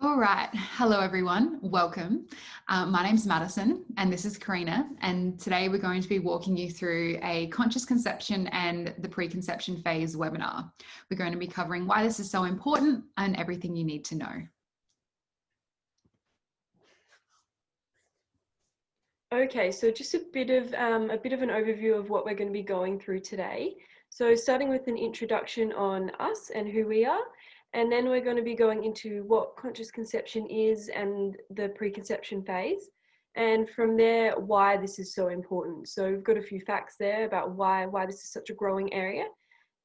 All right. Hello, everyone. Welcome. My name's Madison and this is Karina. And today we're going to be walking you through a conscious conception and the preconception phase webinar. We're going to be covering why this is so important and everything you need to know. Okay, so just a bit of an overview of what we're going to be going through today. So starting with an introduction on us and who we are, and then we're going to be going into what conscious conception is and the preconception phase. And from there, why this is so important. So we've got a few facts there about why this is such a growing area.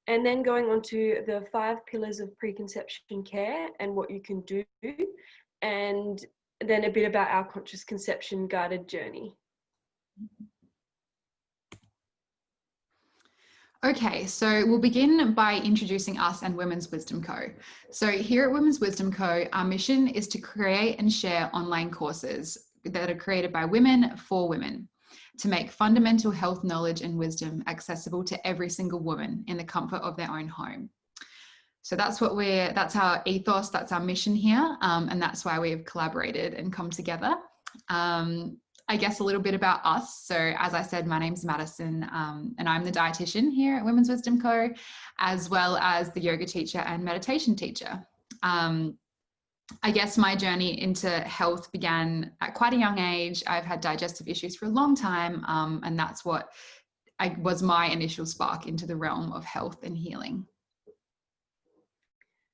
And then going on to the 5 pillars of preconception care and what you can do. And then a bit about our conscious conception guided journey. Okay, so we'll begin by introducing us and Women's Wisdom Co. So here at Women's Wisdom Co, our mission is to create and share online courses that are created by women for women to make fundamental health knowledge and wisdom accessible to every single woman in the comfort of their own home. So that's our ethos, that's our mission here, and that's why we've collaborated and come together. I guess a little bit about us. So as I said, my name's Madison, and I'm the dietitian here at Women's Wisdom Co, as well as the yoga teacher and meditation teacher. I guess my journey into health began at quite a young age. I've had digestive issues for a long time, and that's what was my initial spark into the realm of health and healing.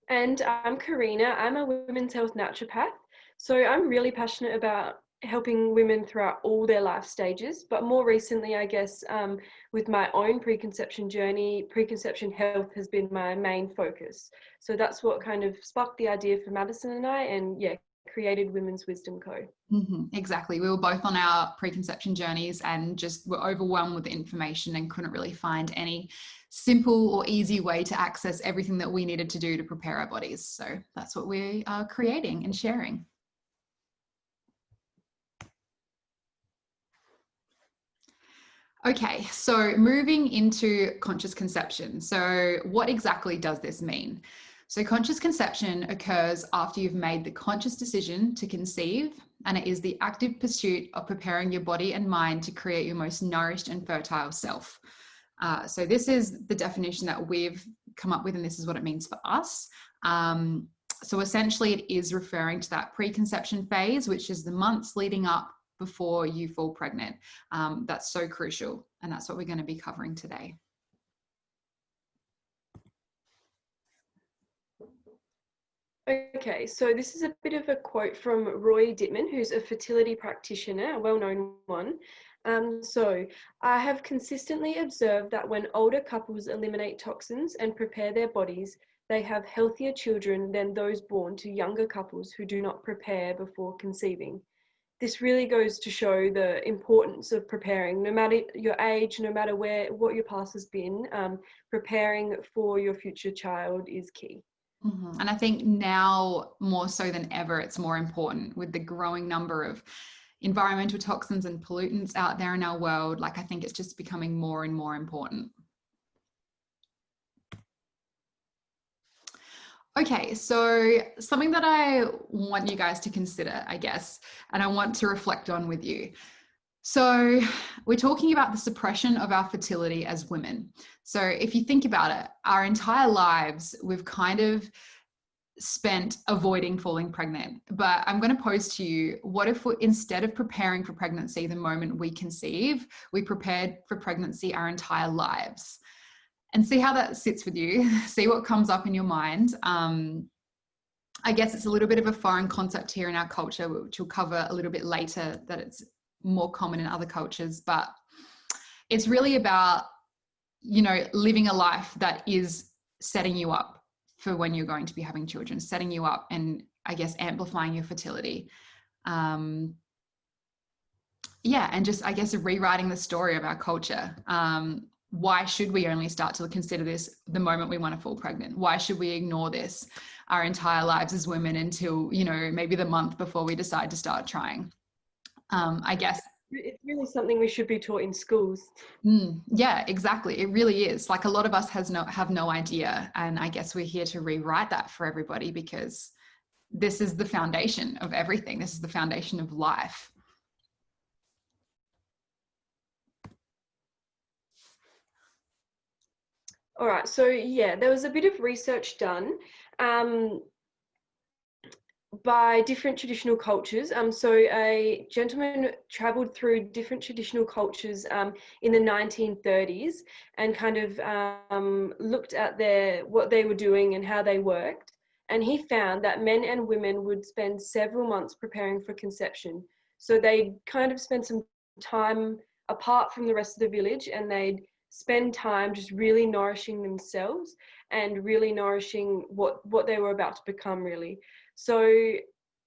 And I'm Karina. I'm a women's health naturopath. So I'm really passionate about helping women throughout all their life stages, but more recently, I guess, with my own preconception journey, preconception health has been my main focus. So that's what kind of sparked the idea for Madison and I, and yeah, created Women's Wisdom Co. Exactly. We were both on our preconception journeys and just were overwhelmed with the information and couldn't really find any simple or easy way to access everything that we needed to do to prepare our bodies. So that's what we are creating and sharing. Okay, so moving into conscious conception. So what exactly does this mean? So conscious conception occurs after you've made the conscious decision to conceive, and it is the active pursuit of preparing your body and mind to create your most nourished and fertile self. So this is the definition that we've come up with, and this is what it means for us. So essentially it is referring to that preconception phase, which is the months leading up before you fall pregnant. That's so crucial, and that's what we're going to be covering today. Okay, so this is a bit of a quote from Roy Dittman, who's a fertility practitioner, a well-known one. So, I have consistently observed that when older couples eliminate toxins and prepare their bodies, they have healthier children than those born to younger couples who do not prepare before conceiving. This really goes to show the importance of preparing, no matter your age, no matter what your past has been, preparing for your future child is key. And I think now more so than ever, it's more important with the growing number of environmental toxins and pollutants out there in our world. Like, I think it's just becoming more and more important. Okay, so something that I want you guys to consider, I guess, and I want to reflect on with you. So we're talking about the suppression of our fertility as women. So if you think about it, our entire lives, we've kind of spent avoiding falling pregnant. But I'm going to pose to you, what if instead of preparing for pregnancy the moment we conceive, we prepared for pregnancy our entire lives? And see how that sits with you, see what comes up in your mind. I guess it's a little bit of a foreign concept here in our culture, which we'll cover a little bit later, that it's more common in other cultures, but it's really about, you know, living a life that is setting you up for when you're going to be having children, setting you up and I guess amplifying your fertility. And just, I guess, rewriting the story of our culture. Why should we only start to consider this the moment we want to fall pregnant? Why should we ignore this our entire lives as women until, you know, maybe the month before we decide to start trying? I guess it's really something we should be taught in schools. Yeah, exactly. It really is. Like, a lot of us have no idea, and I guess we're here to rewrite that for everybody, because this is the foundation of everything. This is the foundation of life. All right, so yeah, there was a bit of research done by different traditional cultures. So a gentleman traveled through different traditional cultures in the 1930s and kind of looked at what they were doing and how they worked. And he found that men and women would spend several months preparing for conception. So they kind of spend some time apart from the rest of the village, and they'd spend time just really nourishing themselves and really nourishing what they were about to become, really. So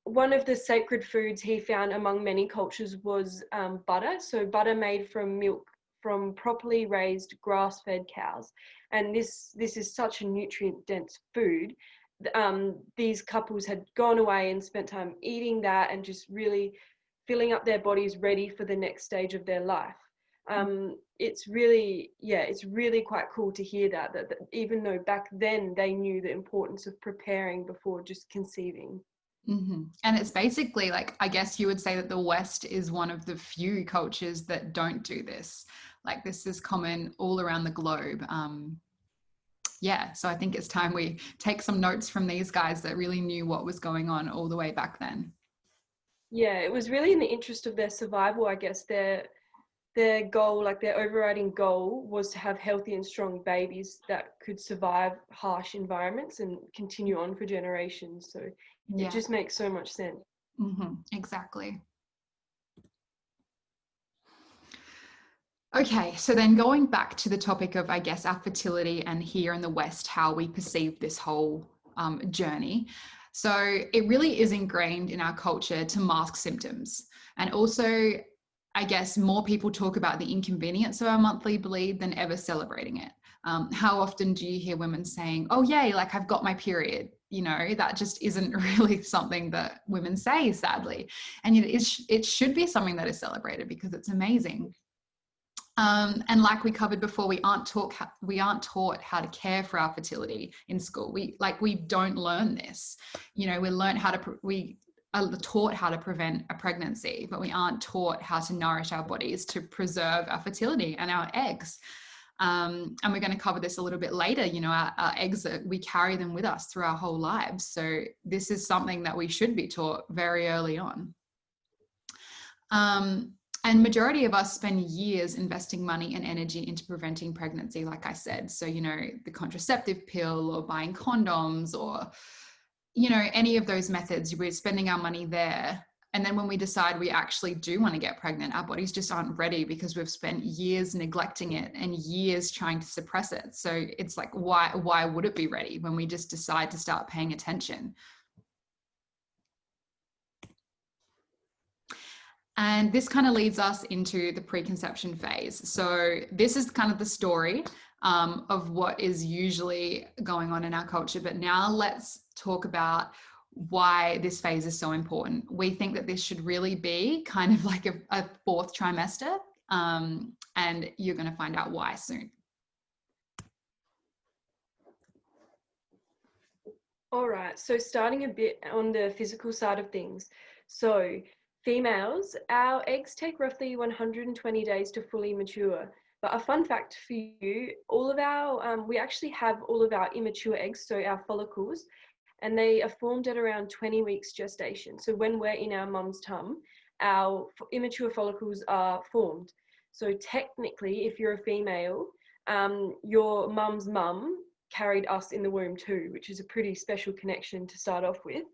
one of the sacred foods he found among many cultures was butter. So butter made from milk from properly raised grass-fed cows. And this is such a nutrient-dense food. These couples had gone away and spent time eating that and just really filling up their bodies ready for the next stage of their life. It's really quite cool to hear that even though back then they knew the importance of preparing before just conceiving. Mm-hmm. And it's basically like, I guess you would say that the West is one of the few cultures that don't do this. Like, this is common all around the globe. Yeah, so I think it's time we take some notes from these guys that really knew what was going on all the way back then. Yeah, it was really in the interest of their survival, I guess. Their goal, like their overriding goal, was to have healthy and strong babies that could survive harsh environments and continue on for generations. So it just makes so much sense. Mm-hmm. Exactly. Okay, so then going back to the topic of, I guess, our fertility and here in the West, how we perceive this whole journey. So it really is ingrained in our culture to mask symptoms. And also, I guess, more people talk about the inconvenience of our monthly bleed than ever celebrating it. How often do you hear women saying, oh, yay, like I've got my period? You know, that just isn't really something that women say, sadly. And it should be something that is celebrated because it's amazing. And like we covered before, we aren't taught how to care for our fertility in school. We don't learn this. You know, we are taught how to prevent a pregnancy, but we aren't taught how to nourish our bodies to preserve our fertility and our eggs. And we're going to cover this a little bit later. You know, our eggs, we carry them with us through our whole lives. So this is something that we should be taught very early on. And majority of us spend years investing money and energy into preventing pregnancy, like I said. So, you know, the contraceptive pill or buying condoms or, you know, any of those methods, we're spending our money there. And then when we decide we actually do want to get pregnant, our bodies just aren't ready because we've spent years neglecting it and years trying to suppress it. So it's like, why would it be ready when we just decide to start paying attention? And this kind of leads us into the preconception phase. So this is kind of the story of what is usually going on in our culture. But now let's talk about why this phase is so important. We think that this should really be kind of like a fourth trimester, and you're going to find out why soon. All right, so starting a bit on the physical side of things. So females, our eggs take roughly 120 days to fully mature. But a fun fact for you, we actually have all of our immature eggs, so our follicles, and they are formed at around 20 weeks gestation. So when we're in our mum's tum, our immature follicles are formed. So technically, if you're a female, your mum's mum carried us in the womb too, which is a pretty special connection to start off with.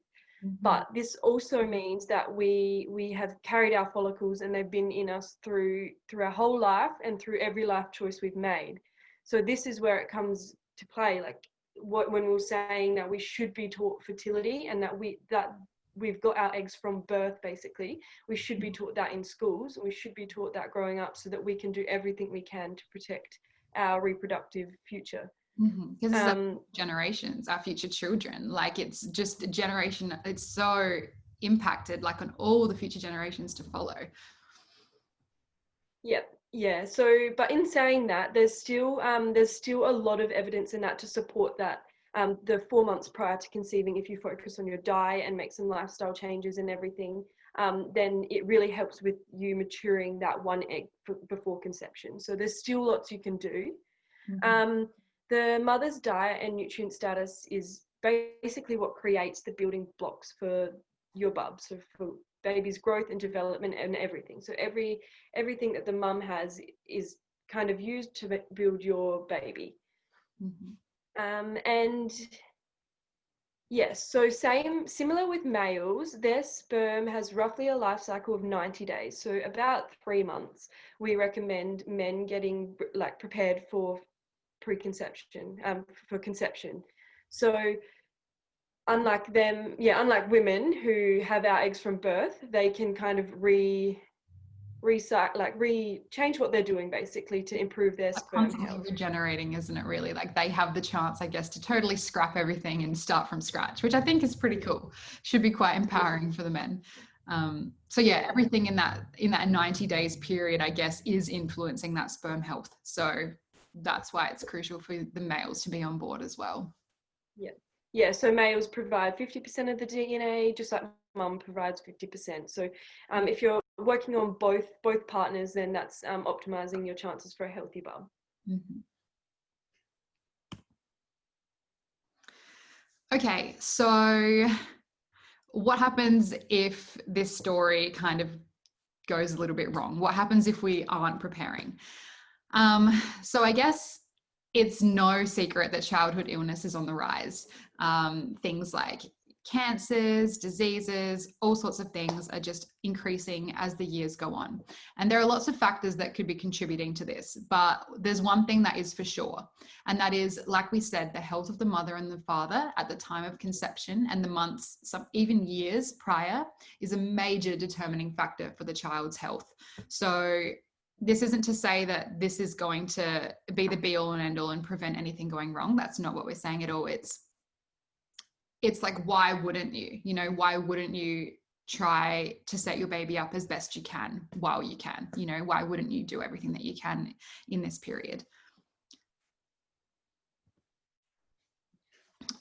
Mm-hmm. But this also means that we have carried our follicles and they've been in us through our whole life and through every life choice we've made. So this is where it comes to play, like when we were saying that we should be taught fertility and that we've got our eggs from birth, basically. We should be taught that in schools. We should be taught that growing up so that we can do everything we can to protect our reproductive future. Because it's like generations, our future children, like it's just a generation, it's so impacted like on all the future generations to follow. Yep. Yeah. So, but in saying that, there's still a lot of evidence in that to support that the 4 months prior to conceiving, if you focus on your diet and make some lifestyle changes and everything, then it really helps with you maturing that one egg before conception. So there's still lots you can do. The mother's diet and nutrient status is basically what creates the building blocks for your bub, so for baby's growth and development and everything. So everything that the mum has is kind of used to build your baby. And yes, so similar with males, their sperm has roughly a life cycle of 90 days. So about 3 months, we recommend men getting like prepared for preconception, for conception. So unlike women who have our eggs from birth, they can kind of change what they're doing basically to improve their sperm health. Regenerating, isn't it, really? Like they have the chance, I guess, to totally scrap everything and start from scratch, which I think is pretty cool. Should be quite empowering for the men. So yeah, everything in that 90 days period, I guess, is influencing that sperm health. So that's why it's crucial for the males to be on board as well. Yeah, so males provide 50% of the DNA, just like mum provides 50%. So if you're working on both partners, then that's optimizing your chances for a healthy bub. Okay, so what happens if this story kind of goes a little bit wrong? What happens if we aren't preparing? So I guess it's no secret that childhood illness is on the rise. Things like cancers, diseases, all sorts of things are just increasing as the years go on. And there are lots of factors that could be contributing to this, but there's one thing that is for sure. And that is, like we said, the health of the mother and the father at the time of conception and the months, some even years prior, is a major determining factor for the child's health. So this isn't to say that this is going to be the be all and end all and prevent anything going wrong. That's not what we're saying at all. It's like, why wouldn't you? You know, why wouldn't you try to set your baby up as best you can while you can? You know, why wouldn't you do everything that you can in this period?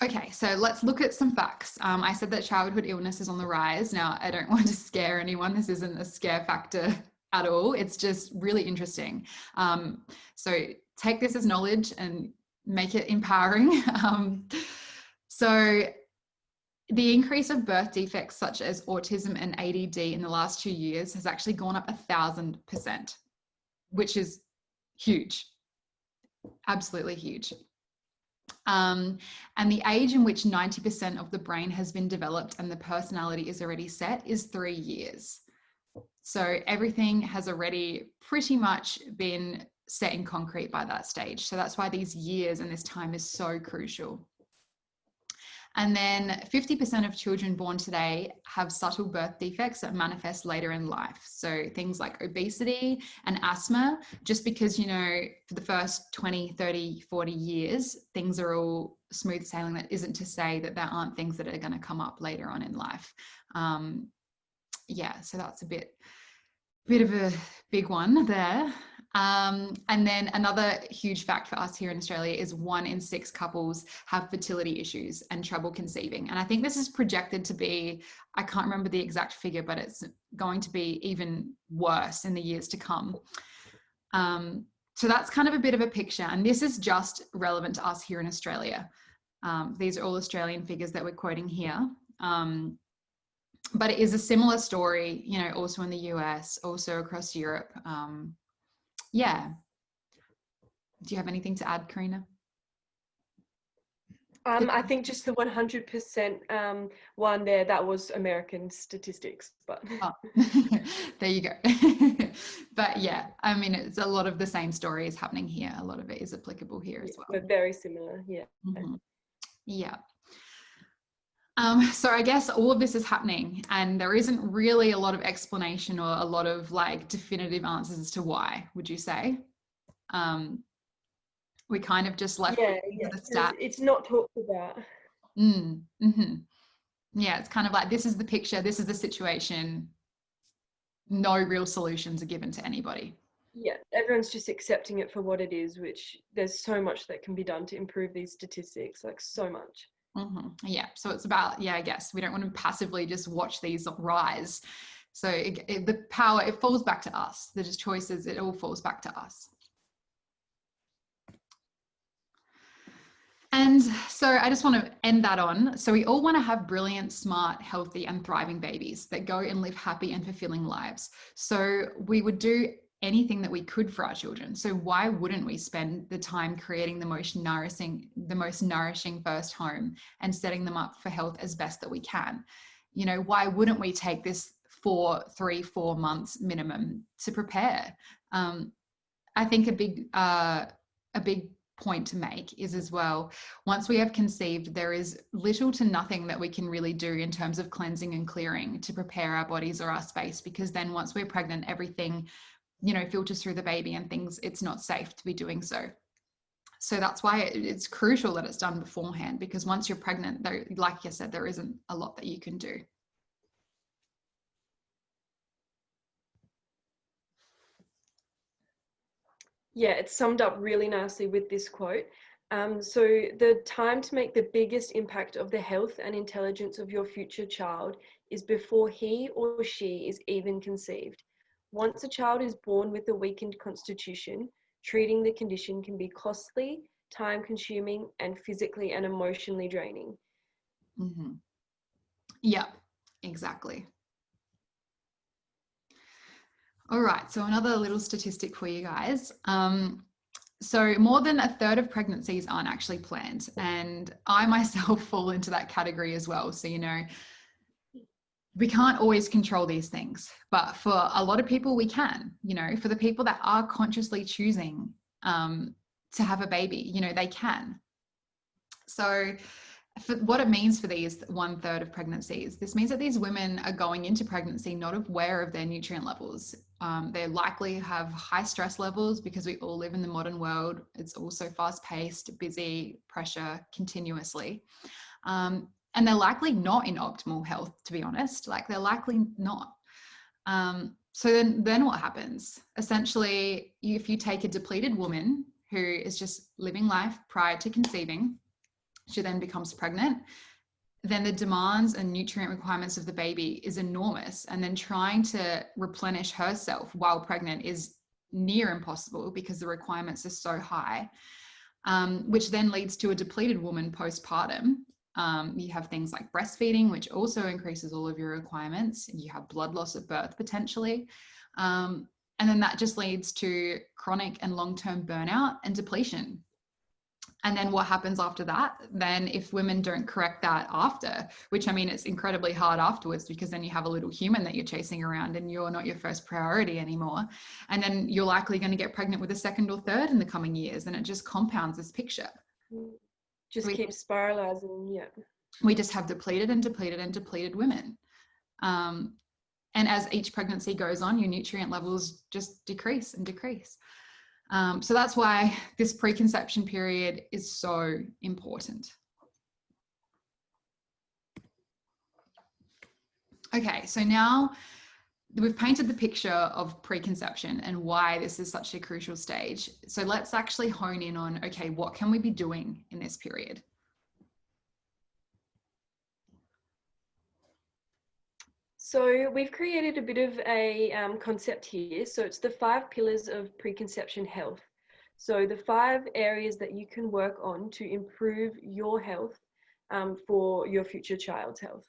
Okay, so let's look at some facts. I said that childhood illness is on the rise. Now, I don't want to scare anyone. This isn't a scare factor at all. It's just really interesting. So take this as knowledge and make it empowering. So the increase of birth defects such as autism and ADD in the last 2 years has actually gone up 1,000%, which is huge, absolutely huge. And the age in which 90% of the brain has been developed and the personality is already set is 3 years. So everything has already pretty much been set in concrete by that stage. So that's why these years and this time is so crucial. And then 50% of children born today have subtle birth defects that manifest later in life. So things like obesity and asthma, just because, you know, for the first 20, 30, 40 years, things are all smooth sailing. That isn't to say that there aren't things that are going to come up later on in life. Yeah, so that's a bit of a big one there. And then another huge fact for us here in Australia is 1 in 6 couples have fertility issues and trouble conceiving. And I think this is projected to be, I can't remember the exact figure, but it's going to be even worse in the years to come. So that's kind of a bit of a picture. And this is just relevant to us here in Australia. These are all Australian figures that we're quoting here. But it is a similar story, you know, also in the US, also across Europe. Yeah. Do you have anything to add, Karina? I think just the 100% one there, that was American statistics, but oh. There you go. But yeah, I mean, it's a lot of the same story is happening here. A lot of it is applicable here as well. But very similar, yeah. Mm-hmm. Yeah. So I guess all of this is happening and there isn't really a lot of explanation or a lot of like definitive answers as to why, would you say? We kind of just left the stats. It's not talked about. Yeah, it's kind of like, this is the picture, this is the situation. No real solutions are given to anybody. Yeah, everyone's just accepting it for what it is, which there's so much that can be done to improve these statistics, like so much. Yeah, so it's about, yeah, I guess we don't want to passively just watch these rise. So the power, it falls back to us. The choices, it all falls back to us. And so I just want to end that on. So we all want to have brilliant, smart, healthy, and thriving babies that go and live happy and fulfilling lives. So we would do anything that we could for our children. So why wouldn't we spend the time creating the most nourishing first home and setting them up for health as best that we can? You know, why wouldn't we take this 4 months minimum to prepare? I think a big point to make is as well, once we have conceived, there is little to nothing that we can really do in terms of cleansing and clearing to prepare our bodies or our space, because then once we're pregnant, everything, you know, filters through the baby and things, it's not safe to be doing so. So that's why it's crucial that it's done beforehand, because once you're pregnant, there, like I said, there isn't a lot that you can do. Yeah, it's summed up really nicely with this quote. So the time to make the biggest impact of the health and intelligence of your future child is before he or she is even conceived. Once a child is born with a weakened constitution, treating the condition can be costly, time-consuming, and physically and emotionally draining. Mm-hmm. Yeah, exactly. All right, so another little statistic for you guys. So more than a third of pregnancies aren't actually planned. And I myself fall into that category as well. So, you know, we can't always control these things, but for a lot of people, we can, you know, for the people that are consciously choosing to have a baby, you know, they can. So for what it means for these 1/3 of pregnancies, this means that these women are going into pregnancy not aware of their nutrient levels. They likely have high stress levels because we all live in the modern world. It's also fast paced, busy, pressure continuously. And they're likely not in optimal health, to be honest. Like they're likely not. So then what happens? Essentially, if you take a depleted woman who is just living life prior to conceiving, she then becomes pregnant, then the demands and nutrient requirements of the baby is enormous. And then trying to replenish herself while pregnant is near impossible because the requirements are so high, which then leads to a depleted woman postpartum. You have things like breastfeeding, which also increases all of your requirements. You have blood loss at birth potentially. And then that just leads to chronic and long-term burnout and depletion. And then what happens after that? Then if women don't correct that after, which I mean, it's incredibly hard afterwards because then you have a little human that you're chasing around and you're not your first priority anymore. And then you're likely going to get pregnant with a second or third in the coming years. And it just compounds this picture. Just keeps spiralizing, yeah. We just have depleted and depleted and depleted women. And as each pregnancy goes on, your nutrient levels just decrease and decrease. So that's why this preconception period is so important. Okay, so now we've painted the picture of preconception and why this is such a crucial stage. So let's actually hone in on, okay, what can we be doing in this period? So we've created a bit of a concept here. So it's the 5 pillars of preconception health. So the 5 areas that you can work on to improve your health for your future child's health.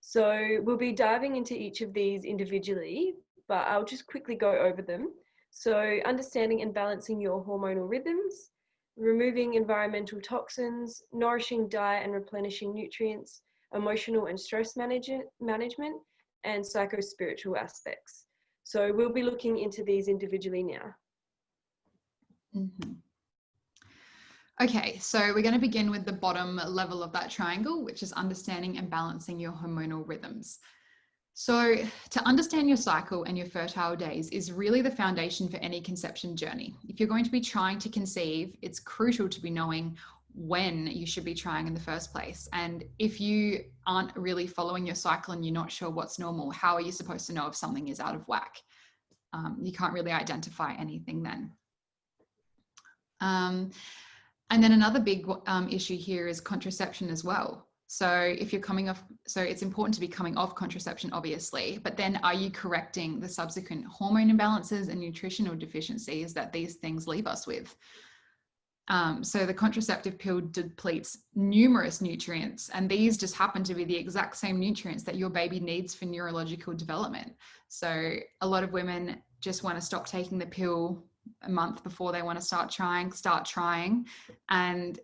So we'll be diving into each of these individually, but I'll just quickly go over them. So understanding and balancing your hormonal rhythms, removing environmental toxins, nourishing diet and replenishing nutrients, emotional and stress management, and psycho-spiritual aspects. So we'll be looking into these individually now. Mm-hmm. Okay, so we're going to begin with the bottom level of that triangle, which is understanding and balancing your hormonal rhythms. So to understand your cycle and your fertile days is really the foundation for any conception journey. If you're going to be trying to conceive, it's crucial to be knowing when you should be trying in the first place. And if you aren't really following your cycle and you're not sure what's normal, how are you supposed to know if something is out of whack? You can't really identify anything then. And then another big issue here is contraception as well. So if you're coming off, so it's important to be coming off contraception, obviously, but then are you correcting the subsequent hormone imbalances and nutritional deficiencies that these things leave us with? So the contraceptive pill depletes numerous nutrients, and these just happen to be the exact same nutrients that your baby needs for neurological development. So a lot of women just want to stop taking the pill a month before they want to start trying. And,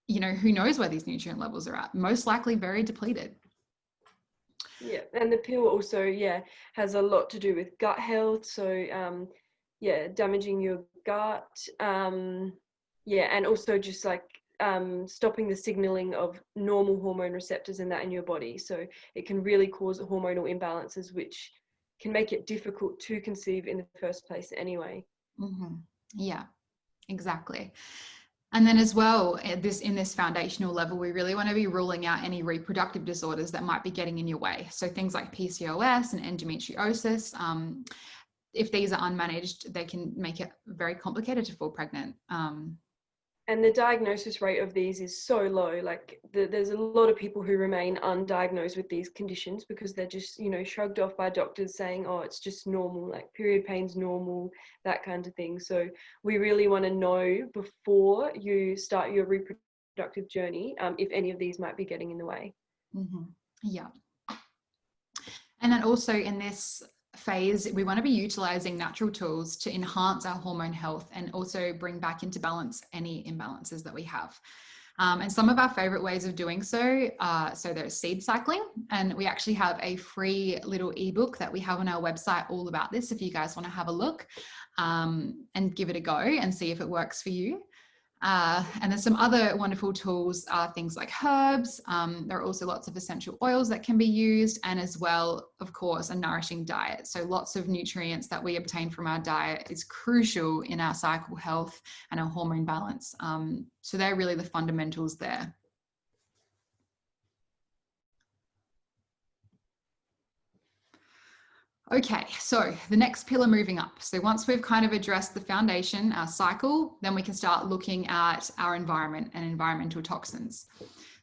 you know, who knows where these nutrient levels are at? Most likely very depleted. Yeah, and the pill also, has a lot to do with gut health. So, damaging your gut. And also just like stopping the signaling of normal hormone receptors in your body. So it can really cause hormonal imbalances, which can make it difficult to conceive in the first place anyway. Mm-hmm. Yeah, exactly. And then as well, in this foundational level, we really want to be ruling out any reproductive disorders that might be getting in your way. So things like PCOS and endometriosis, if these are unmanaged, they can make it very complicated to fall pregnant. And the diagnosis rate of these is so low. Like there's a lot of people who remain undiagnosed with these conditions because they're just, shrugged off by doctors saying, oh, it's just normal, like period pain's normal, that kind of thing. So we really want to know before you start your reproductive journey, if any of these might be getting in the way. Mm-hmm. Yeah. And then also in this phase, we want to be utilizing natural tools to enhance our hormone health and also bring back into balance any imbalances that we have. And some of our favorite ways of doing so, there's seed cycling, and we actually have a free little ebook that we have on our website all about this if you guys want to have a look and give it a go and see if it works for you. And then some other wonderful tools are things like herbs. There are also lots of essential oils that can be used, and as well, of course, a nourishing diet. So lots of nutrients that we obtain from our diet is crucial in our cycle health and our hormone balance. So they're really the fundamentals there. Okay, so the next pillar moving up. So once we've kind of addressed the foundation, our cycle, then we can start looking at our environment and environmental toxins.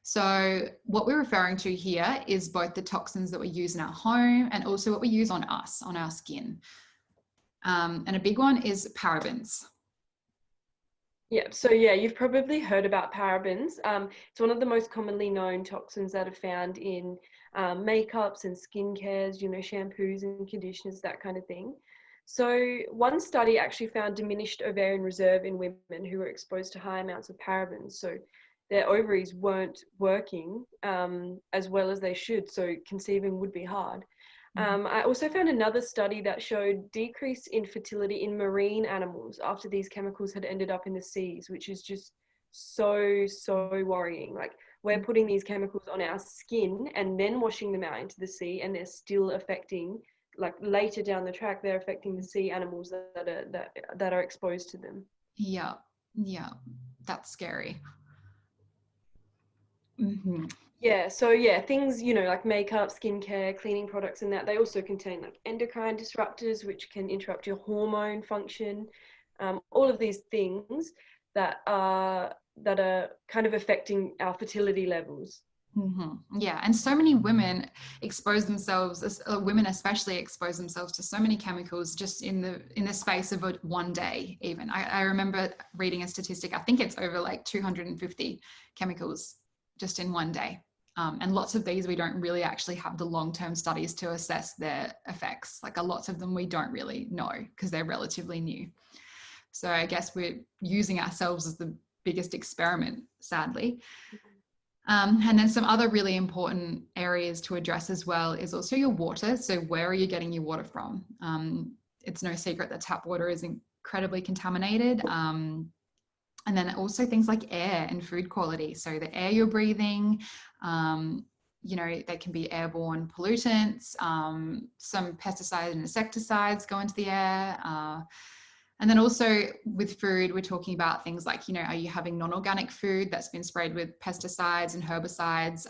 So what we're referring to here is both the toxins that we use in our home and also what we use on us, on our skin. And a big one is parabens. Yeah, so you've probably heard about parabens. It's one of the most commonly known toxins that are found in makeups and skincare, shampoos and conditioners, that kind of thing. So one study actually found diminished ovarian reserve in women who were exposed to high amounts of parabens. So their ovaries weren't working as well as they should, so conceiving would be hard. I also found another study that showed decrease in fertility in marine animals after these chemicals had ended up in the seas, which is just so worrying. Like, we're putting these chemicals on our skin and then washing them out into the sea, and they're still affecting, like later down the track, they're affecting the sea animals that are exposed to them. Yeah, that's scary. Mm-hmm. Yeah, so things, like makeup, skincare, cleaning products and that, they also contain like endocrine disruptors, which can interrupt your hormone function. All of these things that are kind of affecting our fertility levels. Mm-hmm. Yeah, and so many women expose themselves, women especially expose themselves to so many chemicals just in the space of one day. Even I remember reading a statistic, I think it's over like 250 chemicals just in one day. And lots of these we don't really actually have the long-term studies to assess their effects. Like, a lot of them we don't really know because they're relatively new. So I guess we're using ourselves as the biggest experiment, sadly. And then some other really important areas to address as well is also your water. So where are you getting your water from? It's no secret that tap water is incredibly contaminated. And then also things like air and food quality. So the air you're breathing, they can be airborne pollutants. Some pesticides and insecticides go into the air. And then also with food, we're talking about things like, are you having non-organic food that's been sprayed with pesticides and herbicides?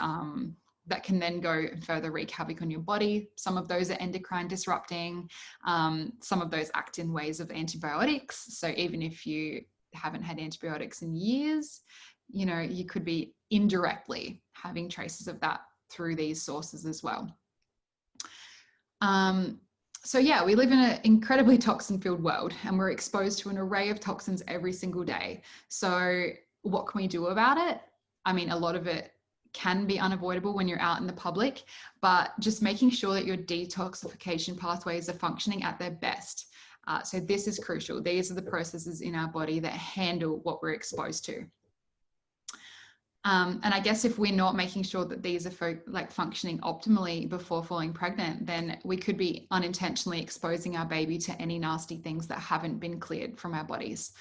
that can then go and further wreak havoc on your body. Some of those are endocrine disrupting. Some of those act in ways of antibiotics. So even if you haven't had antibiotics in years, you know, you could be indirectly having traces of that through these sources as well. So yeah, we live in an incredibly toxin-filled world, and we're exposed to an array of toxins every single day. So what can we do about it? I mean, a lot of it can be unavoidable when you're out in the public, but just making sure that your detoxification pathways are functioning at their best. So this is crucial. These are the processes in our body that handle what we're exposed to. And I guess if we're not making sure that these are functioning optimally before falling pregnant, then we could be unintentionally exposing our baby to any nasty things that haven't been cleared from our bodies.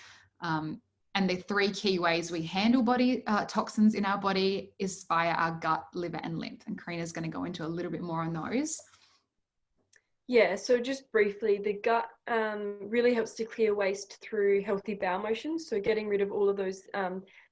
And the three key ways we handle body toxins in our body is via our gut, liver, and lymph. And Karina's going to go into a little bit more on those. Yeah, so just briefly, the gut really helps to clear waste through healthy bowel motions. So getting rid of all of those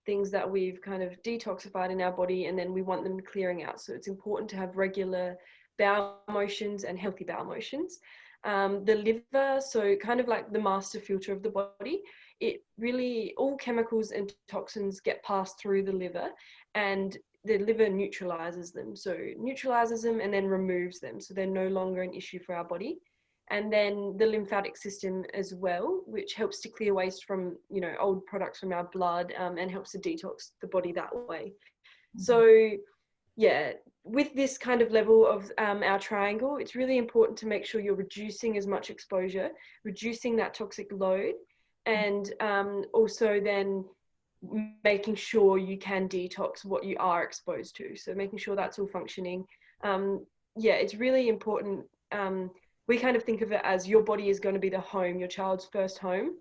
things that we've kind of detoxified in our body, and then we want them clearing out. So it's important to have regular bowel motions and healthy bowel motions. The liver, so kind of like the master filter of the body, it really, all chemicals and toxins get passed through the liver, and the liver neutralizes them. So neutralizes them and then removes them. So they're no longer an issue for our body. And then the lymphatic system as well, which helps to clear waste from, you know, old products from our blood, and helps to detox the body that way. Mm-hmm. So yeah, with this kind of level of our triangle, it's really important to make sure you're reducing as much exposure, reducing that toxic load, and also then making sure you can detox what you are exposed to. So making sure that's all functioning. Yeah, it's really important. We kind of think of it as your body is going to be the home, your child's first home,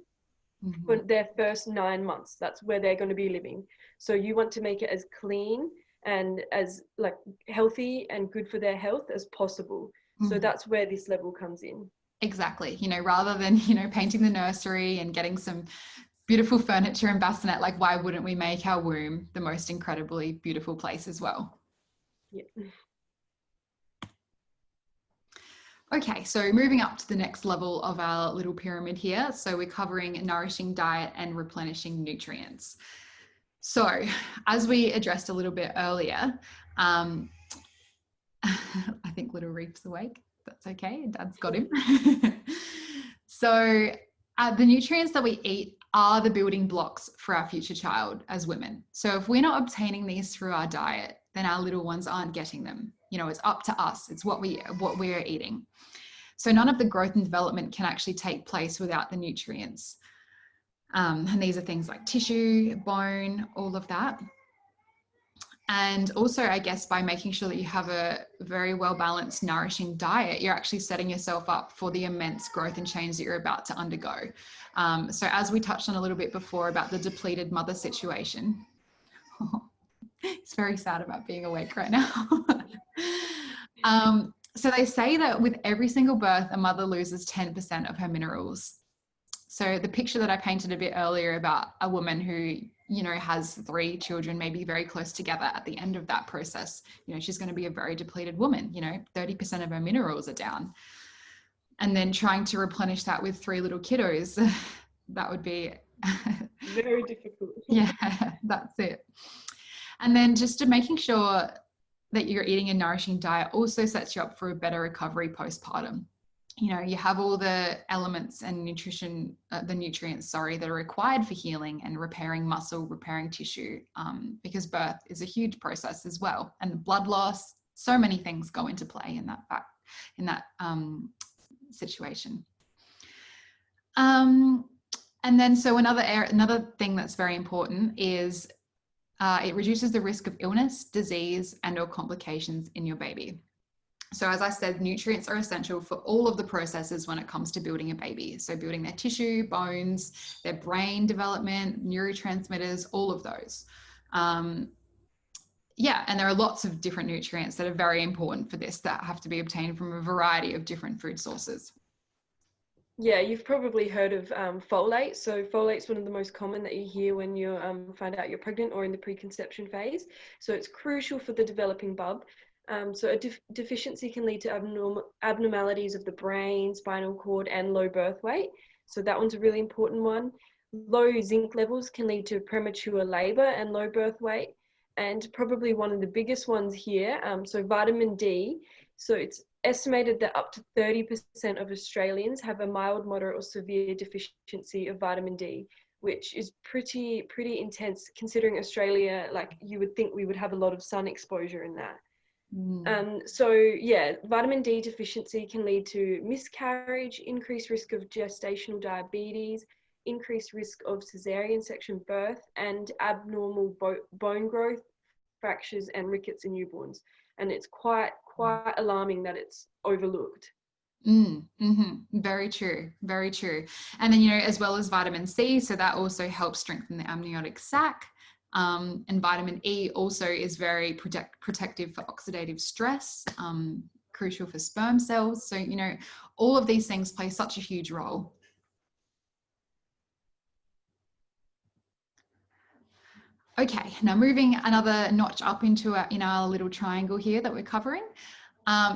for their first 9 months. That's where they're going to be living. So you want to make it as clean and as like healthy and good for their health as possible. So that's where this level comes in. Exactly. You know, rather than, you know, painting the nursery and getting some beautiful furniture and bassinet, like why wouldn't we make our womb the most incredibly beautiful place as well? Yeah. Okay, so moving up to the next level of our little pyramid here. So we're covering nourishing diet and replenishing nutrients. So as we addressed a little bit earlier, I think little Reef's awake. That's okay. Dad's got him. So the nutrients that we eat are the building blocks for our future child as women. So if we're not obtaining these through our diet, then our little ones aren't getting them. You know, it's up to us. It's what we're eating. So none of the growth and development can actually take place without the nutrients. And these are things like tissue, bone, all of that. And also, I guess, by making sure that you have a very well-balanced, nourishing diet, you're actually setting yourself up for the immense growth and change that you're about to undergo. So as we touched on a little bit before about the depleted mother situation, it's very sad about being awake right now. So they say that with every single birth, a mother loses 10% of her minerals. So the picture that I painted a bit earlier about a woman who, you know, has 3 children, maybe very close together at the end of that process, you know, she's going to be a very depleted woman, you know, 30% of her minerals are down. And then trying to replenish that with 3 little kiddos, that would be very difficult. Yeah, that's it. And then just to making sure that you're eating a nourishing diet also sets you up for a better recovery postpartum. You know, you have all the elements and nutrients, that are required for healing and repairing muscle, repairing tissue, because birth is a huge process as well. And blood loss, so many things go into play in that situation. And then, so another thing that's very important is it reduces the risk of illness, disease, and/or complications in your baby. So as I said, nutrients are essential for all of the processes when it comes to building a baby. So building their tissue, bones, their brain development, neurotransmitters, all of those. Yeah, and there are lots of different nutrients that are very important for this that have to be obtained from a variety of different food sources. Yeah, you've probably heard of folate. So folate's one of the most common that you hear when you find out you're pregnant or in the preconception phase. So it's crucial for the developing bub. So a deficiency can lead to abnormalities of the brain, spinal cord, and low birth weight. So that one's a really important one. Low zinc levels can lead to premature labor and low birth weight. And probably one of the biggest ones here, so vitamin D. So it's estimated that up to 30% of Australians have a mild, moderate, or severe deficiency of vitamin D, which is pretty intense considering Australia, like you would think we would have a lot of sun exposure in that. So yeah, vitamin D deficiency can lead to miscarriage, increased risk of gestational diabetes, increased risk of cesarean section birth, and abnormal bone growth, fractures, and rickets in newborns. And it's quite alarming that it's overlooked. Very true, very true. And then, you know, as well as vitamin C, so that also helps strengthen the amniotic sac. And vitamin E also is very protective for oxidative stress, crucial for sperm cells. So, you know, all of these things play such a huge role. Okay, now moving another notch up into in our little triangle here that we're covering.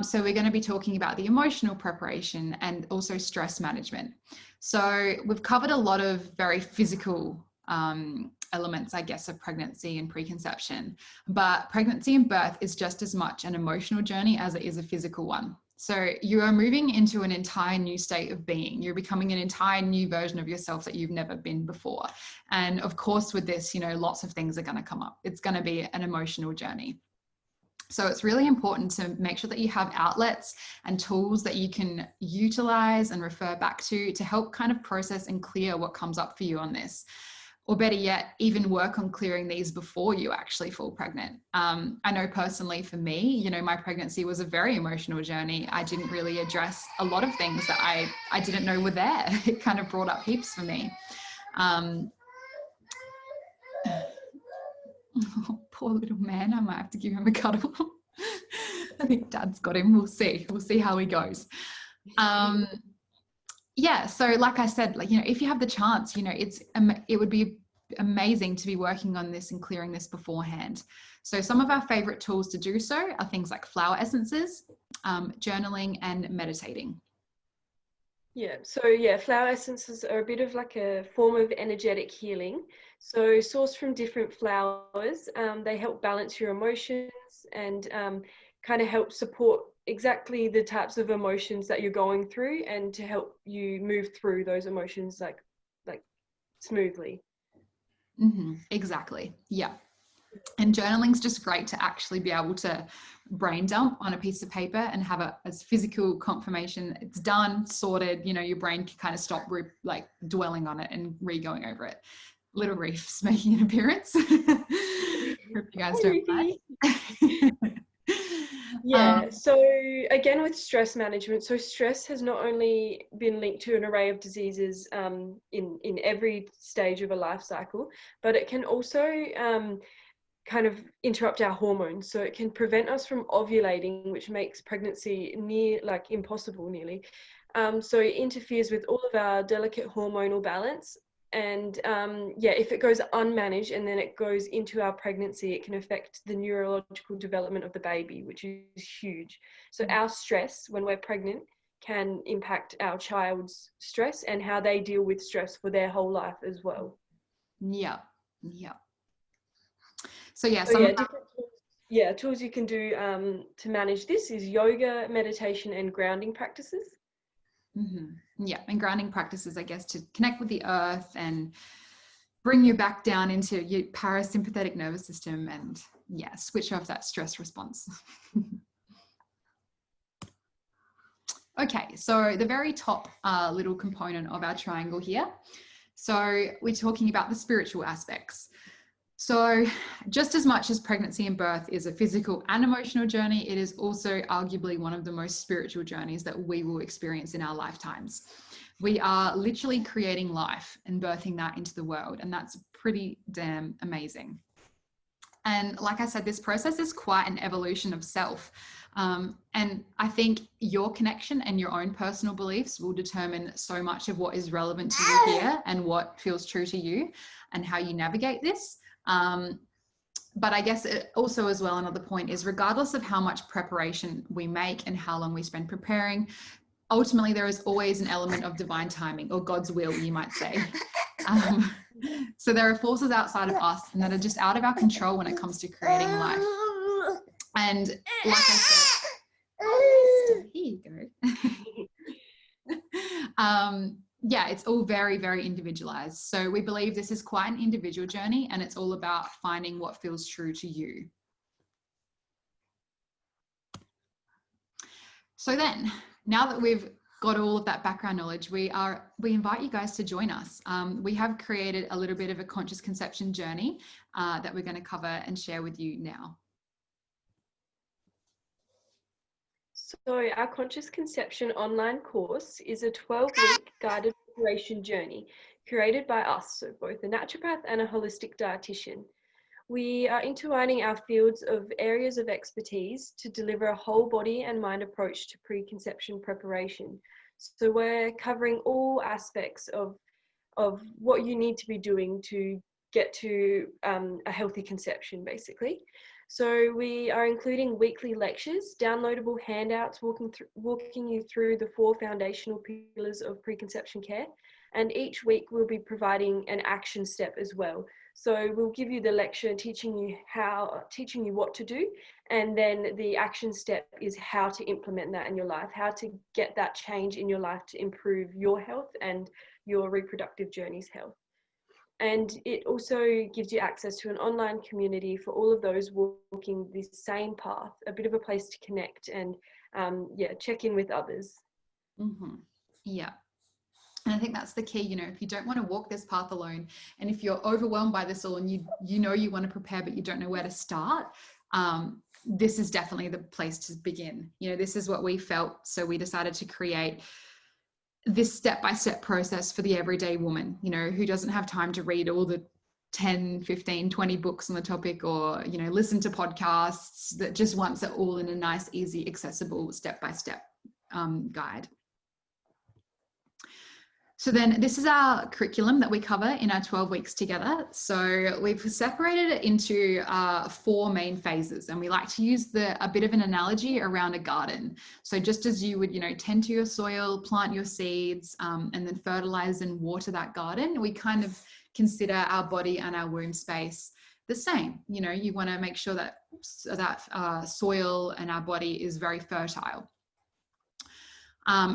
So we're going to be talking about the emotional preparation and also stress management. So we've covered a lot of very physical elements, I guess, of pregnancy and preconception, but pregnancy and birth is just as much an emotional journey as it is a physical one. So you are moving into an entire new state of being. You're becoming an entire new version of yourself that you've never been before. And of course, with this, you know, lots of things are going to come up. It's going to be an emotional journey. So it's really important to make sure that you have outlets and tools that you can utilize and refer back to help kind of process and clear what comes up for you on this. Or better yet, even work on clearing these before you actually fall pregnant. I know personally for me, you know, my pregnancy was a very emotional journey. I didn't really address a lot of things that I didn't know were there. It kind of brought up heaps for me. Oh, poor little man, I might have to give him a cuddle. I think Dad's got him. We'll see how he goes. Yeah, so like I said, like, you know, if you have the chance, you know, it would be amazing to be working on this and clearing this beforehand. So some of our favorite tools to do so are things like flower essences, journaling, and meditating. Yeah, so yeah, flower essences are a bit of like a form of energetic healing. So sourced from different flowers, they help balance your emotions and kind of help support exactly the types of emotions that you're going through and to help you move through those emotions like smoothly. Exactly. Yeah. And journaling's just great to actually be able to brain dump on a piece of paper and have it as physical confirmation. It's done, sorted, you know, your brain can kind of stop like dwelling on it and re-going over it. Little Reef's making an appearance. Hope you guys don't mind. Yeah, so again with stress management, so stress has not only been linked to an array of diseases in every stage of a life cycle, but it can also kind of interrupt our hormones. So it can prevent us from ovulating, which makes pregnancy impossible nearly. So it interferes with all of our delicate hormonal balance. And yeah, if it goes unmanaged and then it goes into our pregnancy, it can affect the neurological development of the baby, which is huge. So our stress when we're pregnant can impact our child's stress and how they deal with stress for their whole life as well. Yeah. So yeah, different tools you can do to manage this is yoga, meditation, and grounding practices. Yeah, and grounding practices, I guess, to connect with the earth and bring you back down into your parasympathetic nervous system and yeah, switch off that stress response. Okay, so the very top little component of our triangle here. So we're talking about the spiritual aspects. So just as much as pregnancy and birth is a physical and emotional journey, it is also arguably one of the most spiritual journeys that we will experience in our lifetimes. We are literally creating life and birthing that into the world, and that's pretty damn amazing. And like I said, this process is quite an evolution of self. And I think your connection and your own personal beliefs will determine so much of what is relevant to you here and what feels true to you and how you navigate this. But I guess it also as well, another point is regardless of how much preparation we make and how long we spend preparing, ultimately there is always an element of divine timing, or God's will, you might say. So there are forces outside of us and that are just out of our control when it comes to creating life. And like I said, here you go. Yeah, it's all very, very individualized. So we believe this is quite an individual journey, and it's all about finding what feels true to you. So then, now that we've got all of that background knowledge, we invite you guys to join us. We have created a little bit of a conscious conception journey that we're going to cover and share with you now. So our Conscious Conception online course is a 12-week guided preparation journey created by us, so both a naturopath and a holistic dietitian. We are intertwining our fields of areas of expertise to deliver a whole body and mind approach to preconception preparation. So we're covering all aspects of what you need to be doing to get to a healthy conception, basically. So we are including weekly lectures, downloadable handouts, walking you through the 4 foundational pillars of preconception care. And each week we'll be providing an action step as well. So we'll give you the lecture teaching you what to do. And then the action step is how to implement that in your life, how to get that change in your life to improve your health and your reproductive journey's health. And it also gives you access to an online community for all of those walking this same path, a bit of a place to connect and check in with others. Mm-hmm. Yeah. And I think that's the key, if you don't want to walk this path alone, and if you're overwhelmed by this all and you know you want to prepare, but you don't know where to start, this is definitely the place to begin. This is what we felt. So we decided to create this step-by-step process for the everyday woman, who doesn't have time to read all the 10, 15, 20 books on the topic, or, listen to podcasts, that just wants it all in a nice, easy, accessible step-by-step guide. So then this is our curriculum that we cover in our 12 weeks together. So we've separated it into 4 main phases, and we like to use a bit of an analogy around a garden. So just as you would, tend to your soil, plant your seeds, and then fertilize and water that garden, we kind of consider our body and our womb space the same. You want to make sure that soil and our body is very fertile.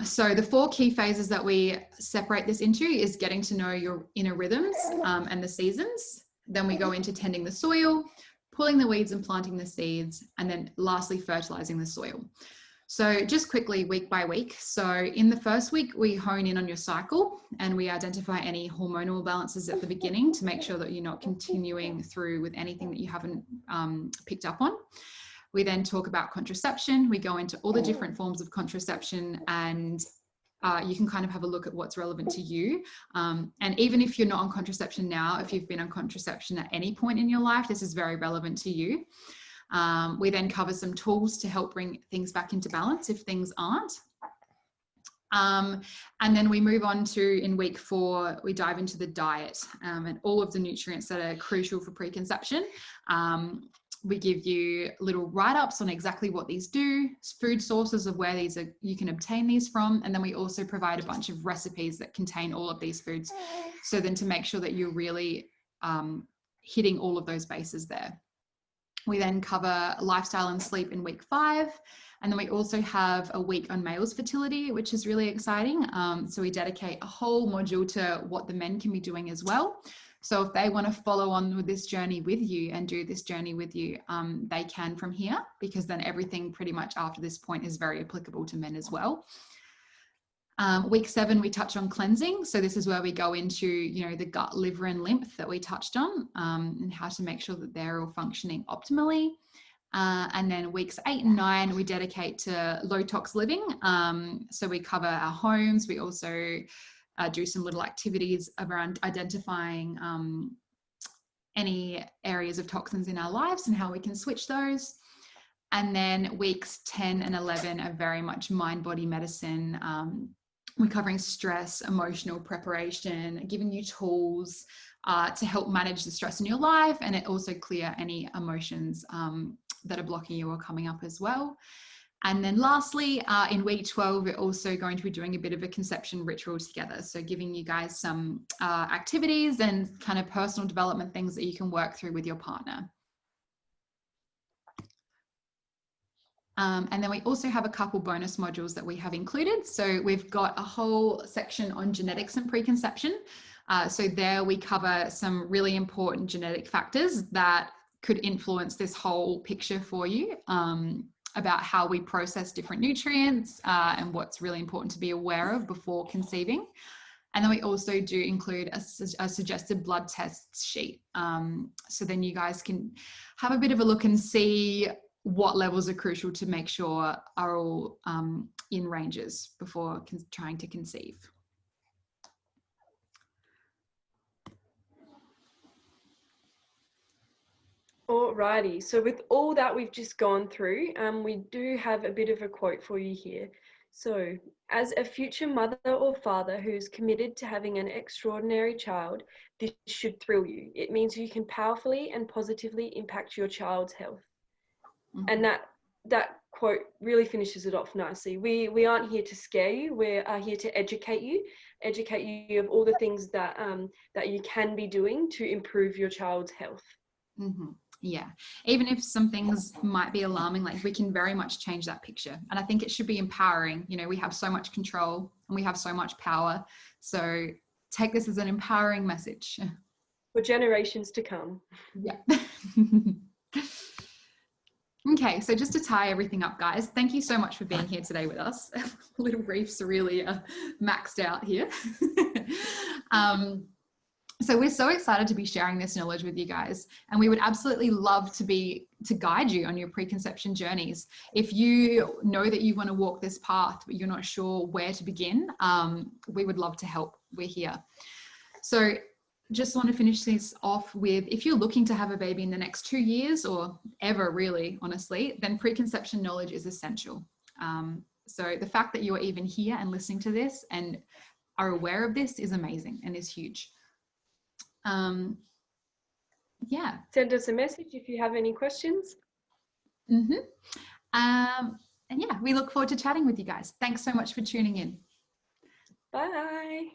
So the 4 key phases that we separate this into is getting to know your inner rhythms and the seasons. Then we go into tending the soil, pulling the weeds and planting the seeds, and then lastly, fertilizing the soil. So just quickly, week by week. So in the first week, we hone in on your cycle and we identify any hormonal balances at the beginning to make sure that you're not continuing through with anything that you haven't picked up on. We then talk about contraception. We go into all the different forms of contraception, and you can kind of have a look at what's relevant to you. And even if you're not on contraception now, if you've been on contraception at any point in your life, this is very relevant to you. We then cover some tools to help bring things back into balance if things aren't. And then we move on to, in week 4, we dive into the diet and all of the nutrients that are crucial for preconception. We give you little write-ups on exactly what these do, food sources of where you can obtain these from, and then we also provide a bunch of recipes that contain all of these foods. So then to make sure that you're really hitting all of those bases there. We then cover lifestyle and sleep in week 5. And then we also have a week on males' fertility, which is really exciting. So we dedicate a whole module to what the men can be doing as well. So if they want to follow on with this journey with you and do this journey with you, they can from here, because then everything pretty much after this point is very applicable to men as well. Week 7, we touch on cleansing. So this is where we go into, the gut, liver, and lymph that we touched on, and how to make sure that they're all functioning optimally. And then weeks 8 and 9, we dedicate to low tox living. So we cover our homes. We also do some little activities around identifying any areas of toxins in our lives and how we can switch those. And then weeks 10 and 11 are very much mind-body medicine, We're covering stress, emotional preparation, giving you tools to help manage the stress in your life, and it also clear any emotions that are blocking you or coming up as well. And then lastly, in week 12, we're also going to be doing a bit of a conception ritual together. So giving you guys some activities and kind of personal development things that you can work through with your partner. And then we also have a couple bonus modules that we have included. So we've got a whole section on genetics and preconception. So there we cover some really important genetic factors that could influence this whole picture for you, about how we process different nutrients and what's really important to be aware of before conceiving. And then we also do include a suggested blood test sheet. So then you guys can have a bit of a look and see what levels are crucial to make sure are all in ranges before trying to conceive. Alrighty, so with all that we've just gone through, we do have a bit of a quote for you here. So, as a future mother or father who's committed to having an extraordinary child, this should thrill you. It means you can powerfully and positively impact your child's health. And that quote really finishes it off nicely. We aren't here to scare you. We are here to educate you of all the things that that you can be doing to improve your child's health. Yeah, even if some things might be alarming, like we can very much change that picture. And I think it should be empowering. You know, we have so much control and we have so much power. So take this as an empowering message. For generations to come. Yeah. Okay, so just to tie everything up, guys, thank you so much for being here today with us. Little Reef's are really maxed out here. So we're so excited to be sharing this knowledge with you guys, and we would absolutely love to guide you on your preconception journeys. If you know that you want to walk this path, but you're not sure where to begin, we would love to help. We're here. So just want to finish this off with, if you're looking to have a baby in the next 2 years or ever really, honestly, then preconception knowledge is essential. So the fact that you're even here and listening to this and are aware of this is amazing and is huge. Yeah. Send us a message if you have any questions. And yeah, we look forward to chatting with you guys. Thanks so much for tuning in. Bye.